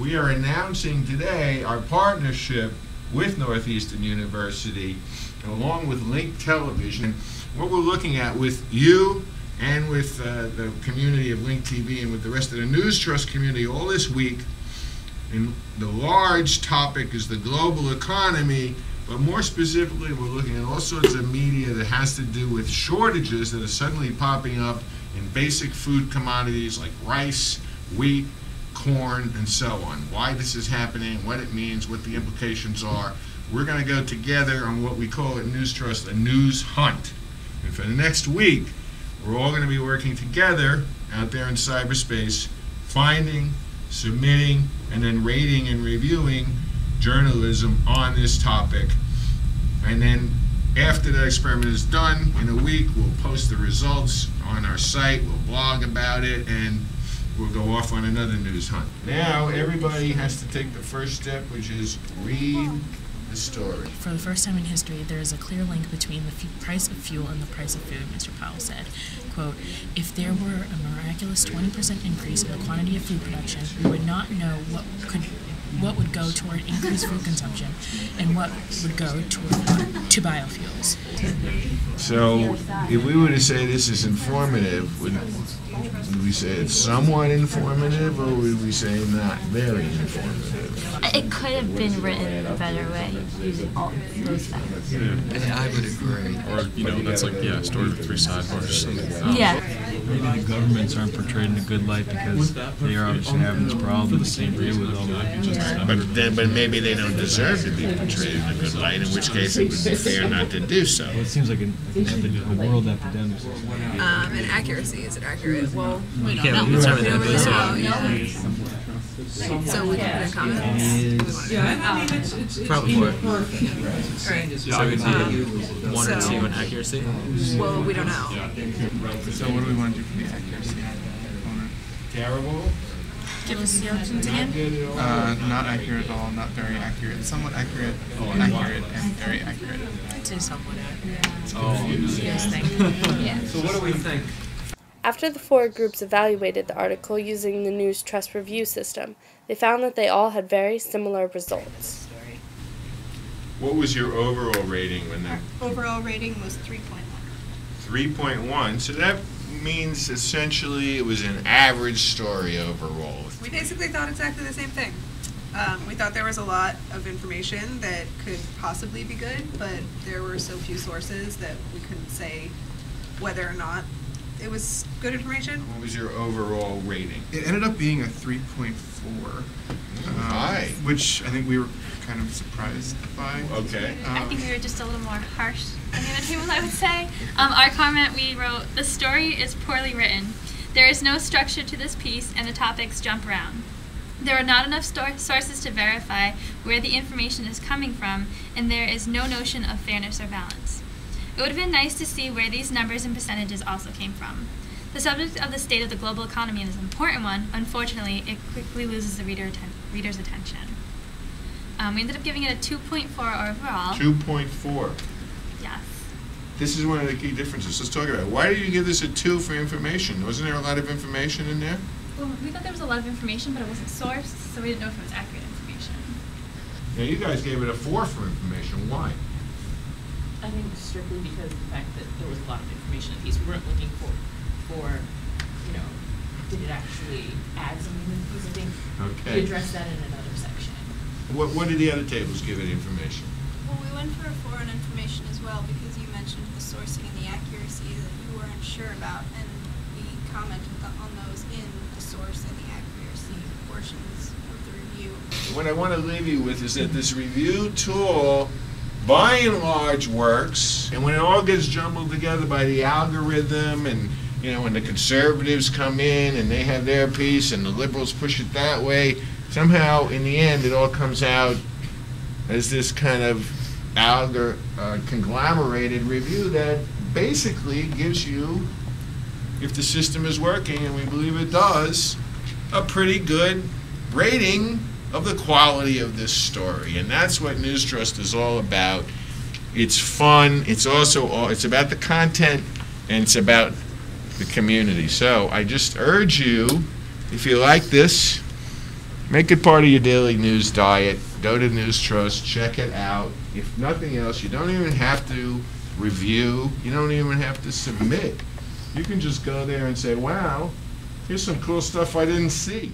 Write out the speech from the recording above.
we are announcing today our partnership with Northeastern University, along with Link Television. What we're looking at with you and with the community of Link TV and with the rest of the Newstrust community all this week, and the large topic is the global economy, but more specifically we're looking at all sorts of media that has to do with shortages that are suddenly popping up in basic food commodities like rice, wheat, corn, and so on. Why this is happening, what it means, what the implications are. We're going to go together on what we call at Newstrust a news hunt. And for the next week, we're all going to be working together out there in cyberspace, finding, submitting, and then rating and reviewing journalism on this topic. And then after that experiment is done, in a week, we'll post the results on our site, we'll blog about it, and we'll go off on another news hunt. Now, everybody has to take the first step, which is read the story. For the first time in history, there is a clear link between the price of fuel and the price of food, Mr. Powell said. Quote, if there were a miraculous 20% increase in the quantity of food production, we would not know what would go toward increased food consumption and what would go to biofuels. So, if we were to say this is informative, would we say it's somewhat informative, or would we say not very informative? It could have been written a better way using all those facts. Yeah, I would agree. Or, that's like, a story with 3 sidebars. Yeah. Maybe the governments aren't portrayed in a good light because they are obviously having this problem that they deal with all the But maybe they don't deserve to be portrayed in a good light, in which case it would be fair not to do so. Well, it seems like a world epidemic. And accuracy, is it accurate? Well, We can't really determine that, but so we can put in comments. probably more. Right. So we do 1 or 2 on accuracy. Well, we don't know. So what do we want to do for the accuracy component? Terrible? Give us the options again. Not accurate at all, not very accurate, somewhat accurate, accurate, and very accurate. I'd say somewhat accurate. Oh, What do you guys think? Yeah. so what do we think? After the 4 groups evaluated the article using the Newstrust review system, they found that they all had very similar results. What was your overall rating when that? Overall rating was 3.1. 3.1. So that means essentially it was an average story overall. We basically thought exactly the same thing. We thought there was a lot of information that could possibly be good, but there were so few sources that we couldn't say whether or not it was good information. What was your overall rating? It ended up being a 3.4, High. which I think we were kind of surprised by. Okay. I think we were just a little more harsh than the other tables, I would say. Our comment, we wrote, the story is poorly written. There is no structure to this piece and the topics jump around. There are not enough sources to verify where the information is coming from, and there is no notion of fairness or balance. It would have been nice to see where these numbers and percentages also came from. The subject of the state of the global economy is an important one. Unfortunately, it quickly loses the reader's attention. We ended up giving it a 2.4 overall. 2.4. Yes. This is one of the key differences. Let's talk about it. Why did you give this a 2 for information? Wasn't there a lot of information in there? Well, we thought there was a lot of information, but it wasn't sourced, so we didn't know if it was accurate information. Now, you guys gave it a 4 for information. Why? I think strictly because of the fact that there was a lot of information in the piece. We weren't looking for, did it actually add something to the piece? I think Okay. we addressed that in another section. What did the other tables give it information? Well, we went for a 4 on information as well because you mentioned the sourcing and the accuracy that you weren't sure about, and we commented on those in the source and the accuracy portions of the review. What I want to leave you with is that this review tool, by and large, works, and when it all gets jumbled together by the algorithm, and when the conservatives come in and they have their piece and the liberals push it that way, somehow in the end it all comes out as this kind of conglomerated review that basically gives you, if the system is working, and we believe it does, a pretty good rating of the quality of this story. And that's what Newstrust is all about. It's fun, it's about the content, and it's about the community. So I just urge you, if you like this, Make it part of your daily news diet. Go to Newstrust, check it out. If nothing else, you don't even have to review. You don't even have to submit. You can just go there and say, wow, here's some cool stuff I didn't see.